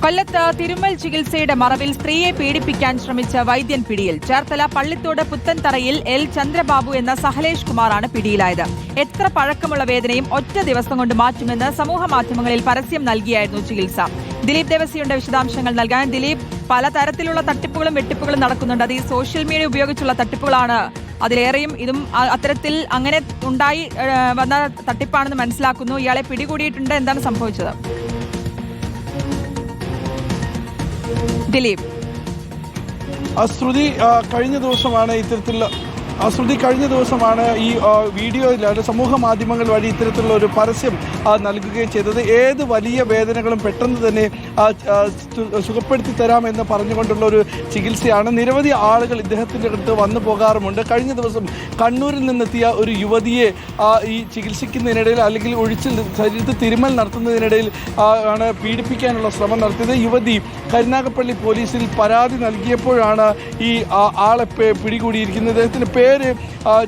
കൊല്ലത്ത് തിരുമൽ ചികിത്സയുടെ മറവിൽ സ്ത്രീയെ പീഡിപ്പിക്കാൻ ശ്രമിച്ച വൈദ്യൻ പിടിയിൽ. ചേർത്തല പള്ളിത്തോട് പുത്തൻതറയിൽ എൽ ചന്ദ്രബാബു എന്ന സഹലേഷ് കുമാറാണ് പിടിയിലായത്. എത്ര പഴക്കമുള്ള വേദനയും ഒറ്റ ദിവസം കൊണ്ട് മാറ്റുമെന്ന് സമൂഹ മാധ്യമങ്ങളിൽ പരസ്യം നൽകിയായിരുന്നു ചികിത്സ. ദിലീപ് ദേവസിയുടെ വിശദാംശങ്ങൾ നൽകാൻ. ദിലീപ്, പലതരത്തിലുള്ള തട്ടിപ്പുകളും വെട്ടിപ്പുകളും നടക്കുന്നുണ്ട്. അത് ഈ സോഷ്യൽ മീഡിയ ഉപയോഗിച്ചുള്ള തട്ടിപ്പുകളാണ് അതിലേറെയും. ഇതും അത്തരത്തിൽ അങ്ങനെ ഉണ്ടായി വന്ന തട്ടിപ്പാണെന്ന് മനസ്സിലാക്കുന്നു. ഇയാളെ പിടികൂടിയിട്ടുണ്ട്. എന്താണ് സംഭവിച്ചത്? ദിലീപ്, ശ്രുതി കഴിഞ്ഞ ദിവസമാണ് ഈ വീഡിയോയിലാണ് സമൂഹ മാധ്യമങ്ങൾ വഴി ഇത്തരത്തിലുള്ള ഒരു പരസ്യം നൽകുകയും ചെയ്തത്. ഏത് വലിയ വേദനകളും പെട്ടെന്ന് തന്നെ സുഖപ്പെടുത്തി തരാമെന്ന് പറഞ്ഞുകൊണ്ടുള്ള ഒരു ചികിത്സയാണ്. നിരവധി ആളുകൾ ഇദ്ദേഹത്തിൻ്റെ അടുത്ത് വന്നു പോകാറുമുണ്ട്. കഴിഞ്ഞ ദിവസം കണ്ണൂരിൽ നിന്നെത്തിയ ഒരു യുവതിയെ ഈ ചികിത്സിക്കുന്നതിനിടയിൽ അല്ലെങ്കിൽ ശരീരത്തിൽ തിരുമൽ നടത്തുന്നതിനിടയിൽ ആണ് പീഡിപ്പിക്കാനുള്ള ശ്രമം നടത്തിയത്. യുവതി കരുനാഗപ്പള്ളി പോലീസിൽ പരാതി നൽകിയപ്പോഴാണ് ഈ ആളെ പിടികൂടിയിരിക്കുന്നത്. ഇദ്ദേഹത്തിൻ്റെ പേര്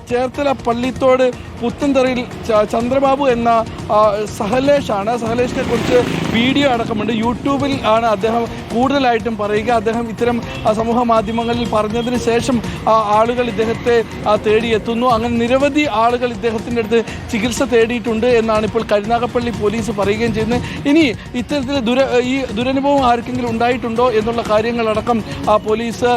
ചേർത്തല പള്ളിത്തോട് പുത്തൻതറയിൽ ചന്ദ്രബാബു എന്ന സഹലേഷാണ്. സഹലേഷിനെ കുറിച്ച് വീഡിയോ അടക്കമുണ്ട്. യൂട്യൂബിൽ ആണ് അദ്ദേഹം കൂടുതലായിട്ടും പറയുക. അദ്ദേഹം ഇത്തരം സമൂഹ മാധ്യമങ്ങളിൽ പറഞ്ഞതിന് ശേഷം ആളുകൾ ഇദ്ദേഹത്തെ തേടിയെത്തുന്നു. അങ്ങനെ നിരവധി ആളുകൾ ഇദ്ദേഹത്തിൻ്റെ അടുത്ത് ചികിത്സ തേടിയിട്ടുണ്ട് എന്നാണ് ഇപ്പോൾ കരുനാഗപ്പള്ളി പോലീസ് പറയുകയും ചെയ്യുന്നത്. ഇനി ഇത്തരത്തിൽ ഈ ദുരനുഭവം ആർക്കെങ്കിലും ഉണ്ടായിട്ടുണ്ടോ എന്നുള്ള കാര്യങ്ങളടക്കം പോലീസ്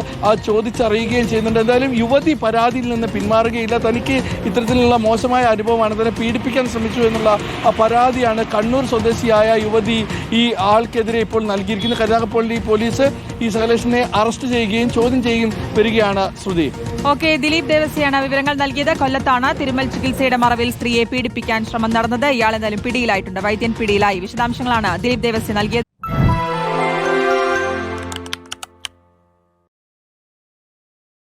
ചോദിച്ചറിയുകയും ചെയ്യുന്നുണ്ട്. എന്തായാലും യുവതി പരാതിയിൽ നിന്ന് പിന്മാറുകയില്ല. തനിക്ക് ഇത്തരത്തിലുള്ള മോശമായ അനുഭവമാണ്, തന്നെ പീഡിപ്പിക്കാൻ ശ്രമിച്ചു എന്നുള്ള പരാതിയാണ് കണ്ണൂർ സ്വദേശിയായ യുവതി ഈ ആൾക്കെതിരെ ഇപ്പോൾ നൽകിയിരിക്കുന്നത്. കരുനാഗപ്പള്ളി പോലീസ് ഈ സഹലേഷിനെ അറസ്റ്റ് ചെയ്യുകയും ചോദ്യം ചെയ്യുകയും വരികയാണ്. ശ്രുതി, ഓക്കെ. ദിലീപ് ദേവസിയാണ് വിവരങ്ങൾ നൽകിയത്. കൊല്ലത്താണ് തിരുമൽ ചികിത്സയുടെ മറവിൽ സ്ത്രീയെ പീഡിപ്പിക്കാൻ ശ്രമം നടന്നത്. ഇയാൾ എന്തായാലും പിടിയിലായിട്ടുണ്ട്. വൈദ്യൻ പിടിയിലായി. വിശദാംശങ്ങളാണ് ദിലീപ് ദേവസി നൽകിയത്.